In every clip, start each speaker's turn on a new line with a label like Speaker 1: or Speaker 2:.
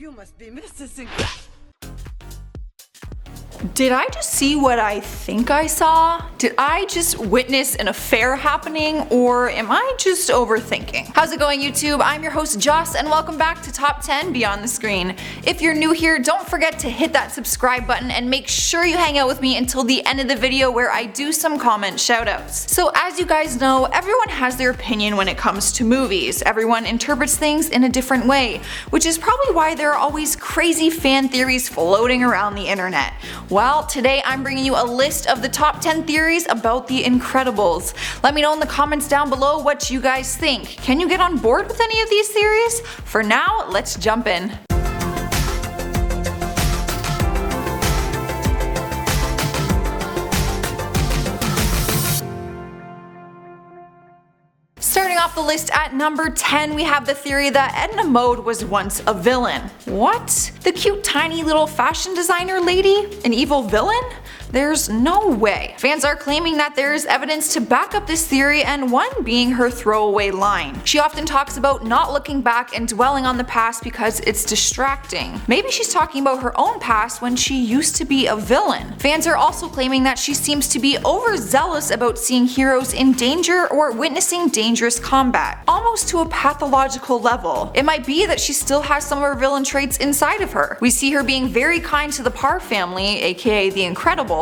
Speaker 1: You must be Mrs.
Speaker 2: Did I just see what I think I saw? Did I just witness an affair happening, or am I just overthinking? How's it going, YouTube? I'm your host Joss, and welcome back to Top 10 Beyond the Screen. If you're new here, don't forget to hit that subscribe button and make sure you hang out with me until the end of the video where I do some comment shoutouts. So as you guys know, everyone has their opinion when it comes to movies. Everyone interprets things in a different way, which is probably why there are always crazy fan theories floating around the internet. Well, today I'm bringing you a list of the top 10 theories about The Incredibles. Let me know in the comments down below what you guys think. Can you get on board with any of these theories? For now, let's jump in. Starting off the list at number 10, we have the theory that Edna Mode was once a villain. What? The cute tiny little fashion designer lady? An evil villain? There's no way. Fans are claiming that there is evidence to back up this theory, and one being her throwaway line. She often talks about not looking back and dwelling on the past because it's distracting. Maybe she's talking about her own past when she used to be a villain. Fans are also claiming that she seems to be overzealous about seeing heroes in danger or witnessing dangerous combat, almost to a pathological level. It might be that she still has some of her villain traits inside of her. We see her being very kind to the PARR family, aka the Incredibles,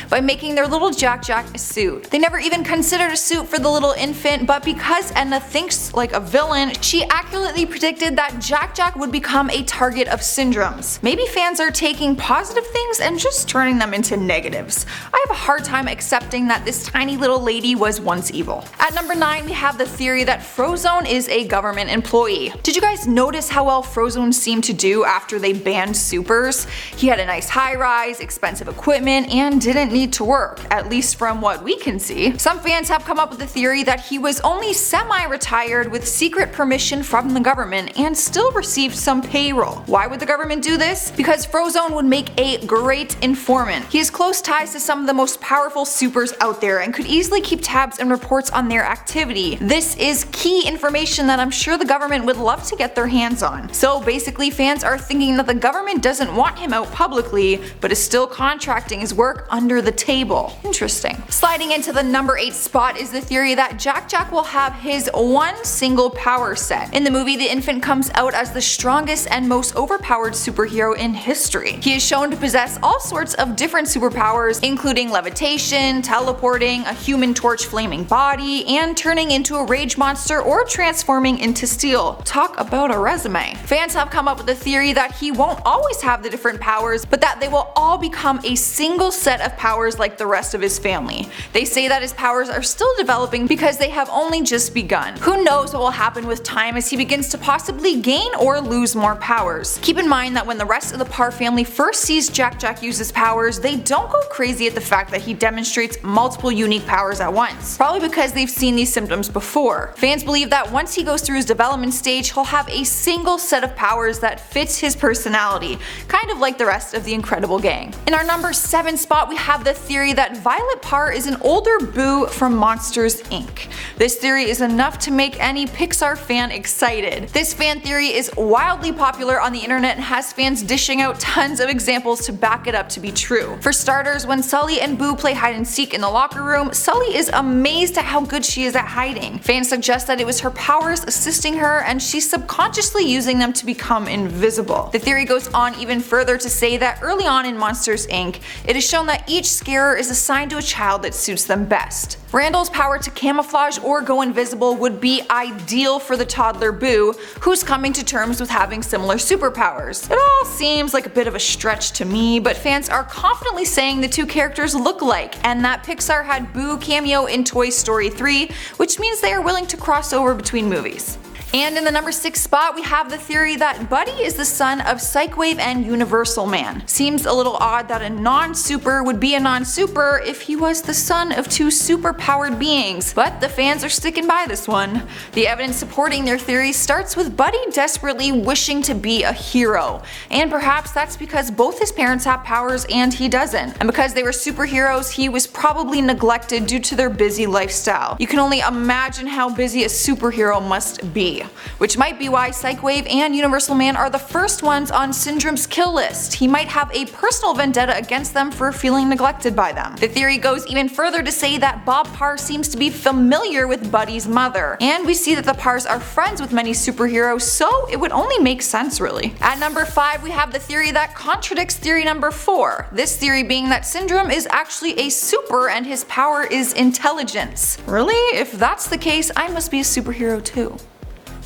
Speaker 2: by making their little Jack a suit. They never even considered a suit for the little infant, but because Edna thinks like a villain, she accurately predicted that Jack would become a target of syndromes. Maybe fans are taking positive things and just turning them into negatives. I have a hard time accepting that this tiny little lady was once evil. At number 9, we have the theory that FROZONE is a government employee. Did you guys notice how well FROZONE seemed to do after they banned supers? He had a nice high-rise, expensive equipment, and didn't need to work, at least from what we can see. Some fans have come up with the theory that he was only semi-retired with secret permission from the government and still received some payroll. Why would the government do this? Because FROZONE would make a great informant. He has close ties to some of the most powerful supers out there and could easily keep tabs and reports on their activity. This is key information that I'm sure the government would love to get their hands on. So basically, fans are thinking that the government doesn't want him out publicly, but is still contracting his work under the table. Interesting. Sliding into the number 8 spot is the theory that Jack will have his one single power set. In the movie, the infant comes out as the strongest and most overpowered superhero in history. He is shown to possess all sorts of different superpowers, including levitation, teleporting, a Human Torch flaming body, and turning into a rage monster or transforming into steel. Talk about a resume. Fans have come up with a theory that he won't always have the different powers, but that they will all become a single set of powers like the rest of his family. They say that his powers are still developing because they have only just begun. Who knows what will happen with time as he begins to possibly gain or lose more powers. Keep in mind that when the rest of the PARR family first sees Jack use his powers, they don't go crazy at the fact that he demonstrates multiple unique powers at once, probably because they've seen these symptoms before. Fans believe that once he goes through his development stage, he'll have a single set of powers that fits his personality, kind of like the rest of the Incredible gang. In our number 7 spot, we have the theory that Violet PARR is an older Boo from Monsters, Inc. This theory is enough to make any Pixar fan excited. This fan theory is wildly popular on the internet and has fans dishing out tons of examples to back it up to be true. For starters, when Sully and Boo play hide and seek in the locker room, Sully is amazed at how good she is at hiding. Fans suggest that it was her powers assisting her and she's subconsciously using them to become invisible. The theory goes on even further to say that early on in Monsters, Inc., it is shown that each scarer is assigned to a child that suits them best. Randall's power to camouflage or go invisible would be ideal for the toddler Boo, who's coming to terms with having similar superpowers. It all seems like a bit of a stretch to me, but fans are confidently saying the two characters look alike, and that Pixar had Boo cameo in Toy Story 3, which means they are willing to cross over between movies. And in the number 6 spot, we have the theory that Buddy is the son of Psychwave and Universal Man. Seems a little odd that a non-super would be a non-super if he was the son of two super-powered beings, but the fans are sticking by this one. The evidence supporting their theory starts with Buddy desperately wishing to be a hero, and perhaps that's because both his parents have powers and he doesn't, and because they were superheroes, he was probably neglected due to their busy lifestyle. You can only imagine how busy a superhero must be. free, which might be why Psychwave and Universal Man are the first ones on Syndrome's kill list. He might have a personal vendetta against them for feeling neglected by them. The theory goes even further to say that Bob Parr seems to be familiar with Buddy's mother, and we see that the Parrs are friends with many superheroes, so it would only make sense really. At number 5 we have the theory that contradicts theory number 4, this theory being that Syndrome is actually a super and his power is intelligence. Really? If that's the case, I must be a superhero too.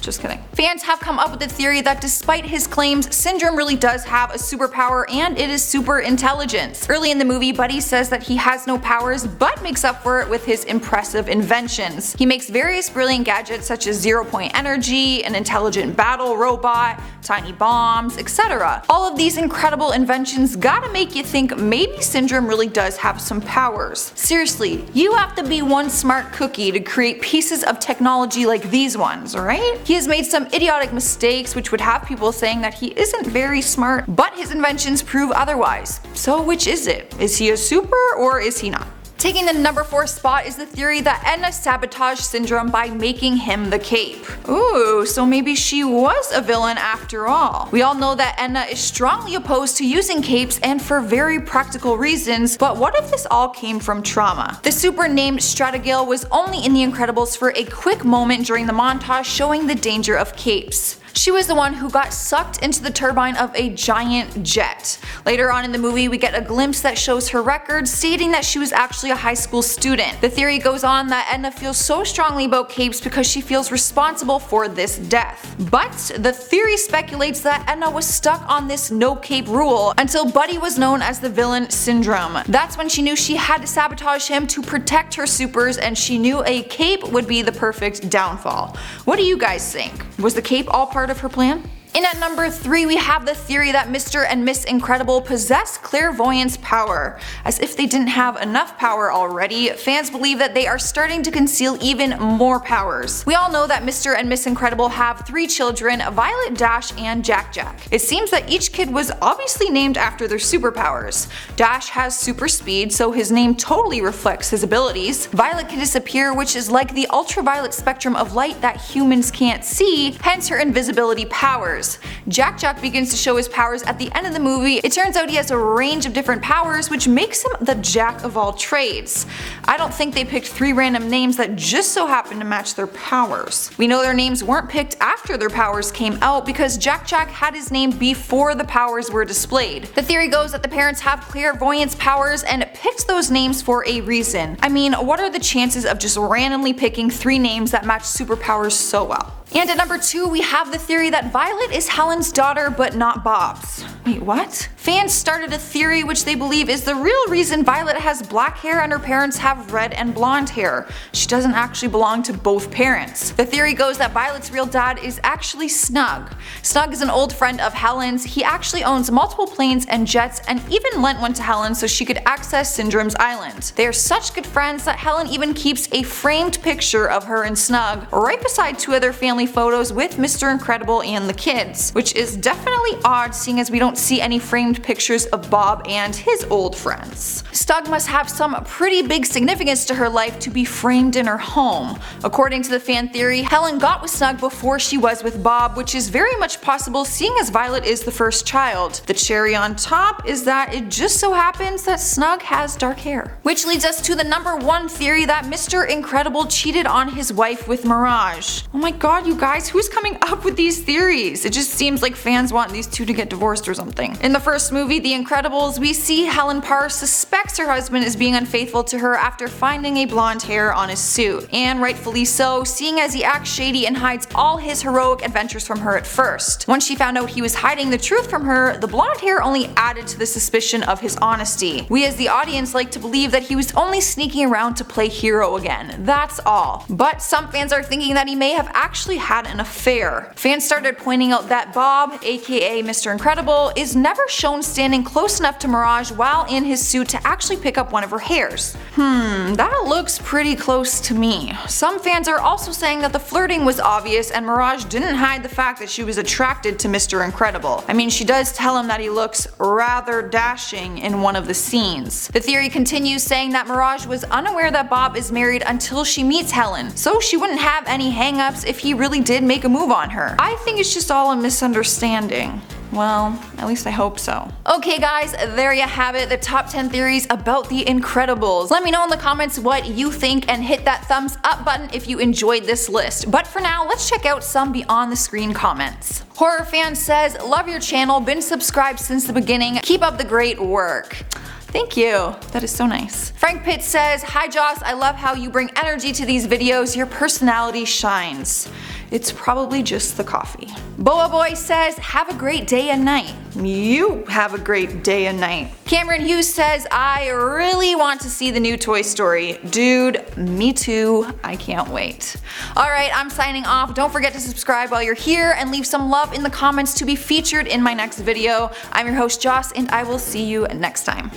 Speaker 2: Just kidding. Fans have come up with the theory that despite his claims, Syndrome really does have a superpower and it is super intelligence. Early in the movie, Buddy says that he has no powers but makes up for it with his impressive inventions. He makes various brilliant gadgets such as zero-point energy, an intelligent battle robot, tiny bombs, etc. All of these incredible inventions gotta make you think maybe Syndrome really does have some powers. Seriously, you have to be one smart cookie to create pieces of technology like these ones, right? He has made some idiotic mistakes which would have people saying that he isn't very smart, but his inventions prove otherwise. So which is it? Is he a super or is he not? Taking the number 4 spot is the theory that EDNA sabotaged Syndrome by making him the cape. Ooh, so maybe she was a villain after all. We all know that EDNA is strongly opposed to using capes and for very practical reasons, but what if this all came from trauma? The super named Strategale was only in The Incredibles for a quick moment during the montage showing the danger of capes. She was the one who got sucked into the turbine of a giant jet. Later on in the movie we get a glimpse that shows her record stating that she was actually a high school student. The theory goes on that EDNA feels so strongly about capes because she feels responsible for this death. But the theory speculates that EDNA was stuck on this no cape rule until Buddy was known as the villain Syndrome. That's when she knew she had to sabotage him to protect her supers, and she knew a cape would be the perfect downfall. What do you guys think? Was the cape all part of her plan? In at number 3 we have the theory that Mr. and Miss Incredible possess clairvoyance power. As if they didn't have enough power already, fans believe that they are starting to conceal even more powers. We all know that Mr. and Miss Incredible have 3 children, Violet, Dash, and Jack Jack. It seems that each kid was obviously named after their superpowers. Dash has super speed, so his name totally reflects his abilities. Violet can disappear, which is like the ultraviolet spectrum of light that humans can't see, hence her invisibility powers. Jack Jack begins to show his powers at the end of the movie. It turns out he has a range of different powers, which makes him the jack of all trades. I don't think they picked 3 random names that just so happen to match their powers. We know their names weren't picked after their powers came out because Jack Jack had his name before the powers were displayed. The theory goes that the parents have clairvoyance powers and picked those names for a reason. I mean, what are the chances of just randomly picking 3 names that match superpowers so well? And at number 2 we have the theory that Violet is Helen's daughter but not Bob's. Wait, what? Fans started a theory which they believe is the real reason Violet has black hair and her parents have red and blonde hair. She doesn't actually belong to both parents. The theory goes that Violet's real dad is actually Snug. Snug is an old friend of Helen's. He actually owns multiple planes and jets and even lent one to Helen so she could access Syndrome's island. They are such good friends that Helen even keeps a framed picture of her and Snug right beside 2 other family photos with Mr. Incredible and the kids, which is definitely odd seeing as we don't see any framed pictures of Bob and his old friends. Snug must have some pretty big significance to her life to be framed in her home. According to the fan theory, Helen got with Snug before she was with Bob, which is very much possible seeing as Violet is the first child. The cherry on top is that it just so happens that Snug has dark hair. Which leads us to the number 1 theory that Mr. Incredible cheated on his wife with Mirage. Oh my god, you guys, who's coming up with these theories? It just seems like fans want these 2 to get divorced or something. In the first movie, The Incredibles, we see Helen Parr suspects her husband is being unfaithful to her after finding a blonde hair on his suit. And rightfully so, seeing as he acts shady and hides all his heroic adventures from her at first. Once she found out he was hiding the truth from her, the blonde hair only added to the suspicion of his honesty. We as the audience like to believe that he was only sneaking around to play hero again. That's all. But some fans are thinking that he may have actually had an affair. Fans started pointing out that Bob, aka Mr. Incredible, is never shown standing close enough to Mirage while in his suit to actually pick up one of her hairs. That looks pretty close to me. Some fans are also saying that the flirting was obvious and Mirage didn't hide the fact that she was attracted to Mr. Incredible. I mean, she does tell him that he looks rather dashing in one of the scenes. The theory continues saying that Mirage was unaware that Bob is married until she meets Helen, so she wouldn't have any hang-ups if he really did make a move on her. I think it's just all a misunderstanding. Well, at least I hope so. Okay guys, there you have it, the top 10 theories about The Incredibles. Let me know in the comments what you think and hit that thumbs up button if you enjoyed this list. But for now, let's check out some beyond the screen comments. Horror Fan says, love your channel, been subscribed since the beginning, keep up the great work. Thank you, that is so nice. Frank Pitt says, hi Joss, I love how you bring energy to these videos, your personality shines. It's probably just the coffee. Boa Boy says, have a great day and night. You have a great day and night. Cameron Hughes says, I really want to see the new Toy Story. Dude, me too, I can't wait. Alright, I'm signing off. Don't forget to subscribe while you're here and leave some love in the comments to be featured in my next video. I'm your host Joss and I will see you next time.